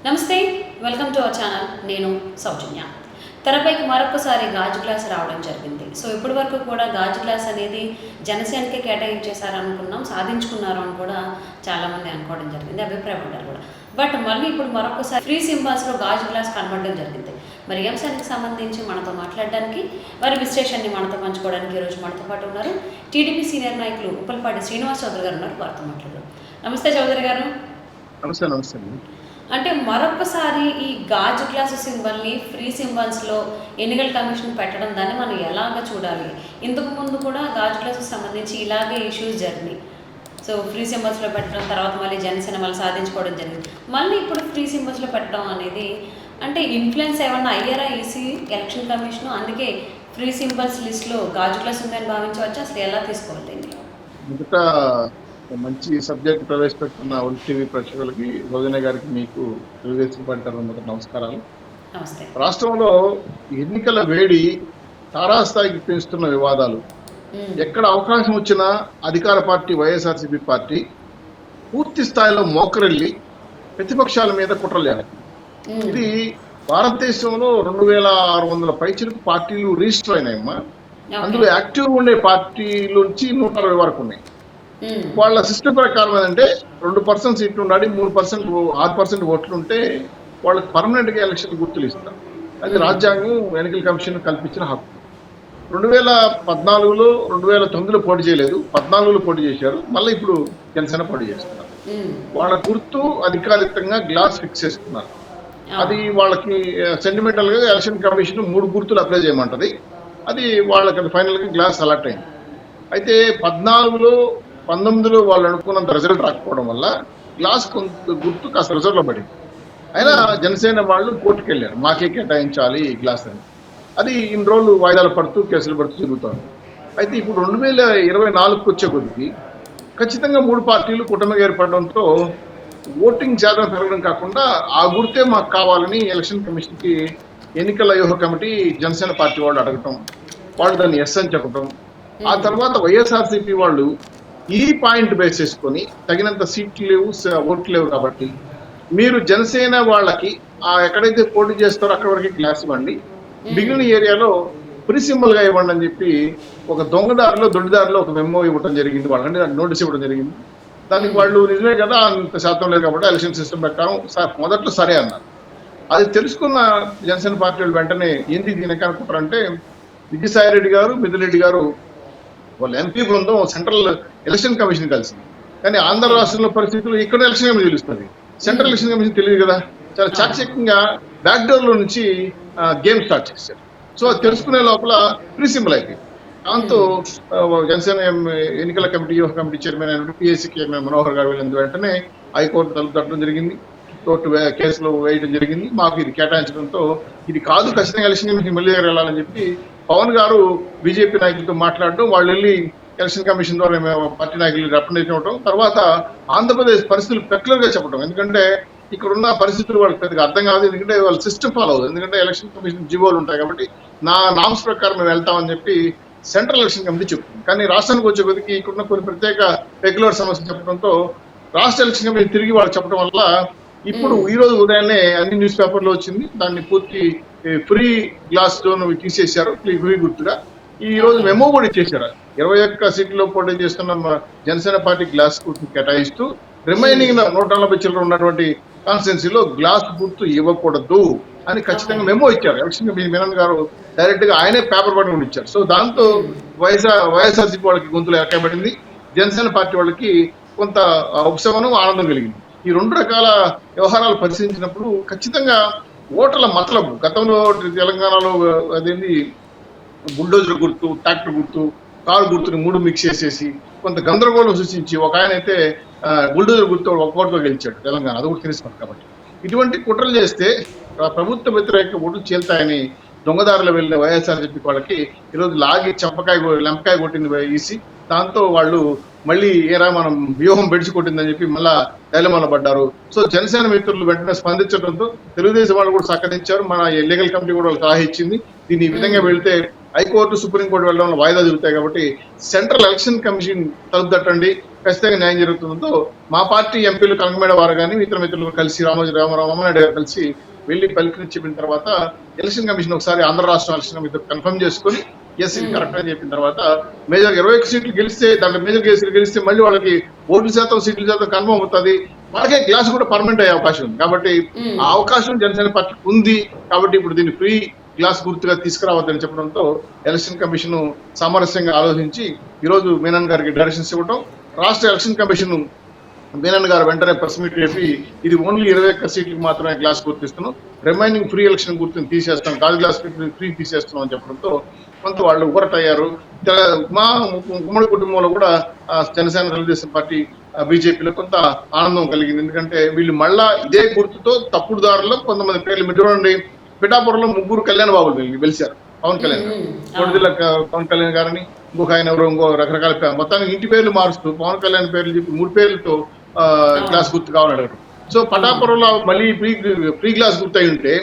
నమస్తే, welcome to our channel. నేను సౌజన్య. తెరపైకి మరొకసారి గాజు గ్లాస్ రావడం జరిగింది. సో ఇప్పటి వరకు కూడా గాజు గ్లాస్ అనేది జనసేనకే కేటాయించేశారనుకున్నాం, సాధించుకున్నారు అని కూడా చాలామంది అనుకోవడం జరిగింది, అభిప్రాయపడ్డారు కూడా. బట్ మళ్ళీ ఇప్పుడు మరొకసారి ఫ్రీ సింబల్స్లో గాజు గ్లాస్ కనబడడం జరిగింది. మరి ఈ అంశానికి సంబంధించి మనతో మాట్లాడడానికి, వారి విశ్లేషణని మనతో పంచుకోవడానికి ఈరోజు మనతో పాటు ఉన్నారు టీడీపీ సీనియర్ నాయకులు ఉప్పలపాటి శ్రీనివాస్ చౌదరి గారు ఉన్నారు. వారితో మాట్లాడారు. నమస్తే చౌదరి గారు. నమస్తే. నమస్తే. అంటే మరొకసారి ఈ గాజు గ్లాసు సింబల్ని ఫ్రీ సింబల్స్లో ఎన్నికల కమిషన్ పెట్టడం, దాన్ని మనం ఎలాగ చూడాలి? ఇంతకు ముందు కూడా గాజు గ్లాసుకు సంబంధించి ఇలాగే ఇష్యూస్ జరిగినాయి. సో ఫ్రీ సింబల్స్లో పెట్టడం, తర్వాత మళ్ళీ జనసేన మళ్ళీ సాధించుకోవడం జరిగింది. మళ్ళీ ఇప్పుడు ఫ్రీ సింబల్స్లో పెట్టడం అనేది అంటే ఇన్ఫ్లుయెన్స్ ఏమన్నా అయ్యారా ఈసీ ఎలక్షన్ కమిషన్? అందుకే ఫ్రీ సింబల్స్ లిస్ట్లో గాజు గ్లాస్ ఉందని భావించవచ్చు. అసలు ఎలా తీసుకోవాలి? మొదట మంచి సబ్జెక్ట్ ప్రవేశపెట్టుకున్న ఒలి టీవీ ప్రేక్షకులకి, రోజనే గారికి, మీకు తెలుగుదేశం పార్టీ తరఫున మొదట నమస్కారాలు. నమస్తే. రాష్ట్రంలో ఎన్నికల వేడి తారాస్థాయికి పెంచుతున్న వివాదాలు, ఎక్కడ అవకాశం వచ్చినా అధికార పార్టీ వైఎస్ఆర్సీపీ పార్టీ పూర్తి స్థాయిలో మోకరెళ్ళి ప్రతిపక్షాల మీద కుట్రలు. ఇది భారతదేశంలో 2600 పైచిలకు పార్టీలు రిజిస్టర్ అయినాయమ్మా. అందులో యాక్టివ్ ఉండే పార్టీలోంచి 160 వరకు ఉన్నాయి. వాళ్ళ సిస్టమ్ ప్రకారం ఏంటంటే 2% సీట్లు ఉండాలి, 3% 6% ఓట్లు ఉంటే వాళ్ళకి పర్మనెంట్ గా ఎలక్షన్ గుర్తులు ఇస్తారు. అది రాజ్యాంగం, ఎన్నికల కమిషన్ కల్పించిన హక్కు. 2014లో 2009లో పోటీ చేయలేదు, 14లో పోటీ చేశారు. మళ్ళీ ఇప్పుడు జనసేన పోటీ చేస్తున్నారు. వాళ్ళ గుర్తు అధికారికంగా గ్లాస్ ఫిక్స్ చేసుకున్నారు. అది వాళ్ళకి సెంటిమెంటల్ గా ఎలక్షన్ కమిషన్ 3 గుర్తులు అప్లై చేయమంటది. అది వాళ్ళకి ఫైనల్ గా గ్లాస్ అలాట్ అయింది. అయితే 14లో 19లో వాళ్ళు అనుకున్నంత రిజల్ట్ రాకపోవడం వల్ల గ్లాస్ గుర్తు కాస్త రిజర్వ్ లో పడింది. అయినా జనసేన వాళ్ళు కోర్టుకు వెళ్ళారు, మాకే కేటాయించాలి ఈ గ్లాస్ అని. అది ఇన్ని రోజులు వాయిదాలు పడుతూ, కేసులు పడుతూ జరుగుతుంది. అయితే ఇప్పుడు 2024కు వచ్చే కొద్దికి ఖచ్చితంగా 3 పార్టీలు కూటమిగా ఏర్పడడంతో ఓటింగ్ శాతం పెరగడం కాకుండా ఆ గుర్తే మాకు కావాలని ఎలక్షన్ కమిషన్ కి ఎన్నికల వ్యూహ కమిటీ జనసేన పార్టీ వాళ్ళు అడగటం, వాళ్ళు దాన్ని ఎస్ అని చెప్పడం. ఆ తర్వాత వైఎస్ఆర్సీపీ వాళ్ళు ఈ పాయింట్ బేస్ చేసుకొని తగినంత సీట్లు లేవు, ఓట్లు లేవు కాబట్టి మీరు జనసేన వాళ్ళకి ఎక్కడైతే పోటీ చేస్తారో అక్కడ వరకు గ్లాస్ ఇవ్వండి, మిగిలిన ఏరియాలో ఫ్రీ సింబల్ గా ఇవ్వండి అని చెప్పి ఒక దొడ్డిదారిలో ఒక మెమో ఇవ్వడం జరిగింది. వాళ్ళంటే నోటీస్ ఇవ్వడం జరిగింది. దానికి వాళ్ళు నిజమే కదా, అంత శాతం లేదు కాబట్టి ఎలక్షన్ సిస్టమ్ పెట్టాము మొదట్లో సరే అన్నారు. అది తెలుసుకున్న జనసేన పార్టీ వాళ్ళు వెంటనే ఏంటి దీనికి అనుకుంటారంటే, విజయసాయి రెడ్డి గారు, మిథున్ రెడ్డి గారు వాళ్ళ ఎంపీ బృందం సెంట్రల్ ఎలక్షన్ కమిషన్ కలిసింది. కానీ ఆంధ్ర రాష్ట్రంలో పరిస్థితులు ఇక్కడ ఎలక్షన్ కమిషన్ తెలుస్తుంది, సెంట్రల్ ఎలక్షన్ కమిషన్ తెలియదు కదా. చాలా చాకచక్యంగా బ్యాక్ డోర్ లో నుంచి గేమ్ స్టార్ట్ చేశారు. సో అది తెలుసుకునే లోపల ఫ్రీ సింబల్ అయిపోయింది. దాంతో జనసేన ఎన్నికల కమిటీ చైర్మన్ అయిన పిఎస్సీ చైర్మన్ మనోహర్ గారు వెళ్ళిన వెంటనే హైకోర్టు తలుపు తట్టడం జరిగింది, కోర్టు కేసులు వేయడం జరిగింది. మాకు ఇది కేటాయించడంతో ఇది కాదు, ఖచ్చితంగా ఎలక్షన్ కమిషన్ మళ్ళీ దగ్గర వెళ్ళాలని చెప్పి పవన్ గారు బీజేపీ నాయకులతో మాట్లాడడం, వాళ్ళు వెళ్ళి ఎలక్షన్ కమిషన్ ద్వారా పార్టీ నాయకులు రిప్రజెంటేషన్ ఇవ్వడం, తర్వాత ఆంధ్రప్రదేశ్ పరిస్థితులు పెక్యులర్ గా చెప్పడం. ఎందుకంటే ఇక్కడ ఉన్న పరిస్థితులు వాళ్ళకి పెద్దగా అర్థం కాదు, ఎందుకంటే వాళ్ళ సిస్టమ్ ఫాలో అవుతుంది. ఎందుకంటే ఎలక్షన్ కమిషన్ జీవోలు ఉంటాయి కాబట్టి నా నామ్స్ ప్రకారం మేము వెళ్తామని చెప్పి సెంట్రల్ ఎలక్షన్ కమిటీ చెప్తుంది. కానీ రాష్ట్రానికి వచ్చే కొద్దికి ఇక్కడున్న కొన్ని ప్రత్యేక పెక్యులర్ సమస్యలు చెప్పడంతో రాష్ట్ర ఎలక్షన్ కమిటీ తిరిగి వాళ్ళు చెప్పడం వల్ల ఇప్పుడు ఈ రోజు ఉదయాన్నే అన్ని న్యూస్ పేపర్లో వచ్చింది, దాన్ని పూర్తి ఫ్రీ గ్లాస్ జోన్ తీసేశారు, ఫ్రీ గుర్తుగా. ఈ రోజు మెమో కూడా ఇచ్చేశారు. 21 సీట్లో పోటీ చేస్తున్న జనసేన పార్టీ గ్లాస్ గుర్తు కేటాయిస్తూ రిమైనింగ్ 140 చిల్లర ఉన్నటువంటి కాన్స్టిట్యున్సీలో గ్లాస్ గుర్తు ఇవ్వకూడదు అని ఖచ్చితంగా మెమో ఇచ్చారు. ఎలక్షన్ మీనన్ గారు డైరెక్ట్ గా ఆయనే పేపర్ పట్టుకుని ఇచ్చారు. సో దాంతో వైఎస్ఆర్సీపీ వాళ్ళకి గొంతులు ఎక్కబడింది, జనసేన పార్టీ వాళ్ళకి కొంత ఉపశమనం, ఆనందం కలిగింది. ఈ 2 రకాల వ్యవహారాలు పరిశీలించినప్పుడు ఖచ్చితంగా ఓటర్ల మతలబు, గతంలో తెలంగాణలో అదేంటి బుల్డోజర్ గుర్తు, ట్రాక్టర్ గుర్తు, కారు గుర్తుని 3 మిక్స్ చేసేసి కొంత గందరగోళం సృష్టించి ఒక ఆయన అయితే బుల్డోజర్ గుర్తు ఒక్కోటితో గెలిచాడు తెలంగాణ, అది కూడా తెలుసుకున్నాం. కాబట్టి ఇటువంటి కుట్రలు చేస్తే ప్రభుత్వ వ్యతిరేక ఓట్లు చేల్తాయని దొంగదారులు వెళ్ళిన వైఎస్ఆర్సీపీ వాళ్ళకి ఈరోజు లాగి లెంపకాయ కొట్టింది ఈసీ. దాంతో వాళ్ళు మళ్ళీ ఏరా మనం వ్యూహం బెడిచి కొట్టిందని చెప్పి మళ్ళా డైలమాలో పడ్డారు. సో జనసేన మిత్రులు వెంటనే స్పందించడంతో తెలుగుదేశం వాళ్ళు కూడా సహకరించారు. మన లీగల్ కమిటీ కూడా వాళ్ళు సలహా ఇచ్చింది, దీన్ని ఈ విధంగా వెళ్తే హైకోర్టు, సుప్రీంకోర్టు వెళ్ళడం వాయిదా జరుగుతాయి కాబట్టి సెంట్రల్ ఎలక్షన్ కమిషన్ తలుపు తట్టండి, ఖచ్చితంగా న్యాయం జరుగుతుందో మా పార్టీ ఎంపీలు కంగమేడ వారు కానీ ఇతర మిత్రులు కలిసి రామనాయుడు గారు కలిసి వెళ్ళి పలికి చెప్పిన తర్వాత ఎలక్షన్ కమిషన్ ఒకసారి ఆంధ్ర రాష్ట్ర ఎలక్షన్ కమిషన్ కన్ఫర్మ్ చేసుకుని ఎస్ ఇది కరెక్ట్ అని చెప్పిన తర్వాత మేజర్ 21 సీట్లు గెలిస్తే దాంట్లో మేజర్ కేసులు గెలిస్తే మళ్ళీ వాళ్ళకి ఓట్ల శాతం సీట్ల శాతం కన్ఫర్మ్ అవుతుంది, వాళ్ళకే గ్లాస్ కూడా పర్మనెంట్ అయ్యే అవకాశం ఉంది. కాబట్టి ఆ అవకాశం జనసేన పార్టీకి ఉంది. కాబట్టి ఇప్పుడు దీన్ని ఫ్రీ గ్లాస్ గుర్తుగా తీసుకురావద్దని చెప్పడంతో ఎలక్షన్ కమిషన్ సామరస్యంగా ఆలోచించి ఈరోజు మీనన్ గారికి డైరెక్షన్స్ ఇవ్వడం, రాష్ట్ర ఎలక్షన్ కమిషన్ మీనన్ గారు వెంటనే ప్రెస్ మీట్ చెప్పి ఇది ఓన్లీ 21 సీట్లకు మాత్రమే గ్లాస్ గుర్తిస్తున్నాం, రిమైనింగ్ ఫ్రీ ఎలక్షన్ గుర్తుని తీసేస్తాం, గాజు గ్లాస్ ఫ్రీ తీసేస్తున్నాం అని చెప్పడంతో కొంత వాళ్ళు ఊరటయ్యారు. మా ఉమ్మడి కుటుంబంలో కూడా జనసేన, తెలుగుదేశం పార్టీ, బీజేపీలో కొంత ఆనందం కలిగింది. ఎందుకంటే వీళ్ళు మళ్ళా ఇదే గుర్తుతో తప్పుడు దారుల్లో కొంతమంది పేర్లు చూడండి, పిఠాపురంలో 3 కళ్యాణ బాబులు గెలిచారు. పవన్ కళ్యాణ్ గారు, కొడుదిల్ల పవన్ కళ్యాణ్ గారని ఇంకొక ఆయన ఎవరో ఇంకో రకరకాల మొత్తానికి ఇంటి పేర్లు మారుస్తూ పవన్ కళ్యాణ్ పేర్లు చెప్పి 3 పేర్లతో గ్లాస్ గుర్తు కావాలని అడగడం. సో పిఠాపురంలో మళ్ళీ ఫ్రీ గ్లాస్ గుర్తు అయి ఉంటే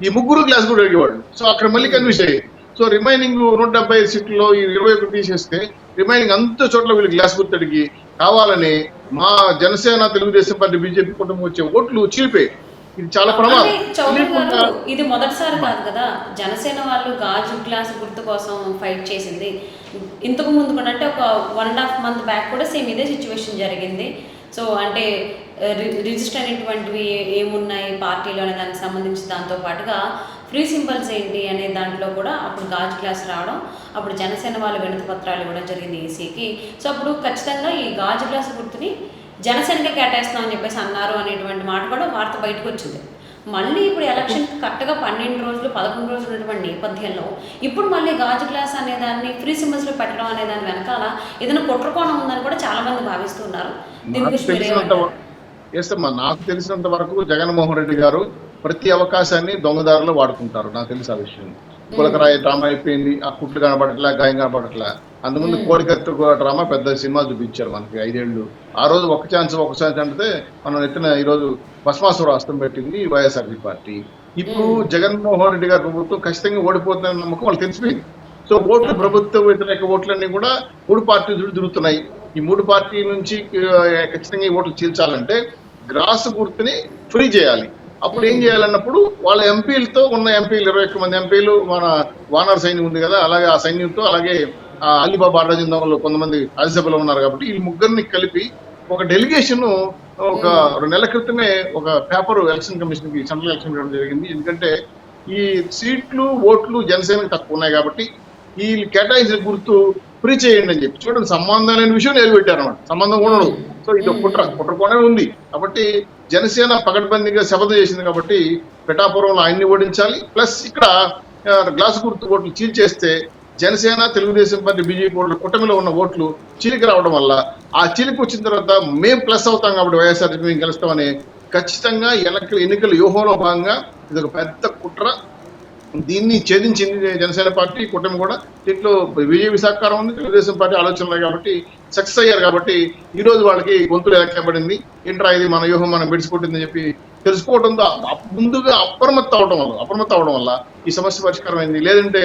ఈ 3 గ్లాస్ కూడా అడిగేవాళ్ళు. సో అక్కడ మళ్ళీ కన్విన్స్ అయ్యాయి. సో రిమైనింగ్ 175 సీట్లలో ఈ 21 తీసేస్తే రిమైనింగ్ అంత చోట్ల వీళ్ళు గ్లాస్ గుర్తు అడిగి కావాలని మా జనసేన, తెలుగుదేశం పార్టీ, బీజేపీ కుటుంబం వచ్చే ఓట్లు చీలిపోయి ఇది చాలా ప్రమాదం. ఇది మొదటిసారి కాదు కదా జనసేన వాళ్ళు గాజు గ్లాస్ గుర్తు కోసం ఫైట్ చేసింది. ఇంతకు ముందు కూడా అంటే ఒక 1.5 month బ్యాక్ కూడా సేమ్ ఇదే సిచ్యువేషన్ జరిగింది. సో అంటే రిజిస్టర్ అయినటువంటివి ఏమున్నాయి పార్టీలో అనే దానికి సంబంధించి దాంతో పాటుగా ఫ్రీ సింబల్స్ ఏంటి అనే దాంట్లో కూడా అప్పుడు గాజు గ్లాస్ రావడం, అప్పుడు జనసేన వాళ్ళు వినతి పత్రాలు ఇవ్వడం జరిగింది ఈసీకి. సో అప్పుడు ఖచ్చితంగా ఈ గాజు గ్లాస్ గుర్తుని జనసేనకే కేటాయిస్తామని చెప్పేసి అన్నారు అనేటువంటి మాట కూడా వార్త బయటకు వచ్చింది. మళ్ళీ ఇప్పుడు ఎలక్షన్కి కరెక్ట్గా 12 రోజులు 11 రోజులు ఉన్నటువంటి నేపథ్యంలో ఇప్పుడు మళ్ళీ గాజు గ్లాస్ అనే దాన్ని ఫ్రీ సింబల్స్లో పెట్టడం అనే దాని వెనకాల ఏదైనా కుట్రకోణం ఉందని కూడా చాలా మంది భావిస్తున్నారు. నాకు తెలిసినంత వరకు జగన్మోహన్ రెడ్డి గారు ప్రతి అవకాశాన్ని దొంగదారులో వాడుకుంటారు. నాకు తెలుసు ఆ విషయం. కులకరాయి డ్రామా అయిపోయింది, ఆ కుట్లు కనబడట్లా, గాయం కనబడట్లా. అందుముందు కోడికత్తు డ్రామా పెద్ద సినిమా చూపించారు మనకి 5 ఏళ్ళు. ఆ రోజు ఒక ఛాన్స్ అంటే మనం ఎత్తిన ఈరోజు భస్మాసుర హస్తం పెట్టింది వైఎస్ఆర్సీపీ పార్టీ. ఇప్పుడు జగన్మోహన్ రెడ్డి గారి ప్రభుత్వం ఖచ్చితంగా ఓడిపోతుందనే నమ్మకం వాళ్ళు తెలిసిపోయింది. సో ఓట్లు, ప్రభుత్వ వ్యతిరేక ఓట్లన్నీ కూడా 3 పార్టీలు తిరుగుతున్నాయి. ఈ 3 పార్టీల నుంచి ఖచ్చితంగా ఈ ఓట్లు చీల్చాలంటే గ్రాస్ గుర్తుని ఫ్రీ చేయాలి. అప్పుడు ఏం చేయాలన్నప్పుడు వాళ్ళ ఎంపీలతో ఉన్న ఎంపీలు 21 మంది ఎంపీలు, మన వానర్ సైన్యం ఉంది కదా, అలాగే ఆ సైన్యంతో, అలాగే అలీబాబా అడ్డజిందంలో కొంతమంది రాజ్యసభలో ఉన్నారు కాబట్టి ఈ 3 కలిపి ఒక డెలిగేషన్ ఒక 2 నెలల క్రితమే ఒక పేపర్ ఎలక్షన్ కమిషన్ కి, సెంట్రల్ ఎలక్షన్ ఇవ్వడం జరిగింది. ఎందుకంటే ఈ సీట్లు, ఓట్లు జనసేనకు తక్కువ ఉన్నాయి కాబట్టి ఈ కేటాయించిన గుర్తు ఫ్రీ చేయండి అని చెప్పి చూడండి, సంబంధం లేని విషయం నిలబెట్టారు అన్నమాట. సంబంధం కూడా ఉండదు. సో ఇది కుట్రకోనే ఉంది. కాబట్టి జనసేన పకడ్బందీగా శపథం చేసింది కాబట్టి పిఠాపురంలో ఆయన్ని ఓడించాలి. ప్లస్ ఇక్కడ గ్లాస్ గుర్తు ఓట్లు చీల్చేస్తే జనసేన, తెలుగుదేశం పార్టీ, బీజేపీ ఓట్లు కూటమిలో ఉన్న ఓట్లు చీలిక రావడం వల్ల ఆ చీలిక వచ్చిన తర్వాత మేము ప్లస్ అవుతాం కాబట్టి వైఎస్ఆర్సీపీ మేము గెలుస్తామని ఖచ్చితంగా ఎన్నికల వ్యూహంలో భాగంగా ఇది ఒక పెద్ద కుట్ర. దీన్ని ఛేదించింది జనసేన పార్టీ, కూటమి కూడా. దీంట్లో బీజేపీ సహకారం ఉంది, తెలుగుదేశం పార్టీ ఆలోచనలు కాబట్టి సక్సెస్ అయ్యారు. కాబట్టి ఈ రోజు వాళ్ళకి గొంతులు ఎలక్కేబడింది. ఏంట్రా ఇది మన వ్యూహం మనం విడిచిపోతుందని చెప్పి తెలుసుకోవడంతో ముందుగా అప్రమత్తం అవడం వల్ల ఈ సమస్య పరిష్కారం అయింది. లేదంటే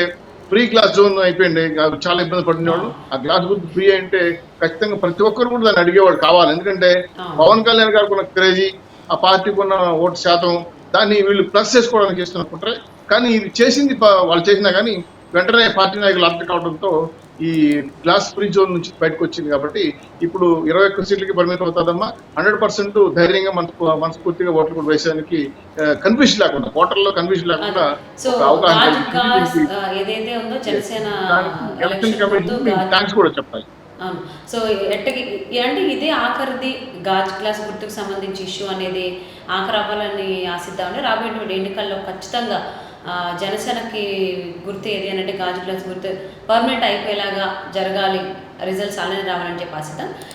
ఫ్రీ గ్లాస్ జోన్ అయిపోయింది, చాలా ఇబ్బంది పడినవాళ్ళు. ఆ గ్లాస్ గుర్తు ఫ్రీ అంటే ఖచ్చితంగా ప్రతి ఒక్కరు కూడా దాన్ని అడిగేవాడు కావాలి. ఎందుకంటే పవన్ కళ్యాణ్ గారికి ఉన్న క్రేజీ, ఆ పార్టీకి ఉన్న ఓటు శాతం, దాన్ని వీళ్ళు ప్లస్ చేసుకోవడానికి చేస్తున్నట్టు. కానీ ఇది చేసింది వాళ్ళు చేసినా కానీ వెంటనే పార్టీ నాయకులు అర్థం కావడంతో ఈ గ్లాస్ ఫ్రీ జోన్ నుంచి బయటకు వచ్చింది. కాబట్టి ఇప్పుడు 21 సీట్లకి పరిమితం అవుతుందమ్మా. 100% ధైర్యంగా మనస్ఫూర్తిగా ఓట్లు కూడా వేసేదానికి కన్ఫ్యూజన్ లేకుండా, ఓటర్లో కన్ఫ్యూజన్ లేకుండా థ్యాంక్స్ కూడా చెప్పాలి. సో అంటే ఇదే ఆఖరిది గాజు గ్లాస్ గుర్తుకు సంబంధించి ఇష్యూ అనేది ఆఖరి అవ్వాలని ఆశిద్దామంటే రాబోయేటువంటి ఎన్నికల్లో ఖచ్చితంగా జనసేనకి గుర్తు ఏది అంటే గాజు గ్లాస్ గుర్తు పర్మనెంట్ అయిపోయేలాగా జరగాలి, రిజల్ట్స్ అలానే రావాలని చెప్పి ఆశిద్దాం.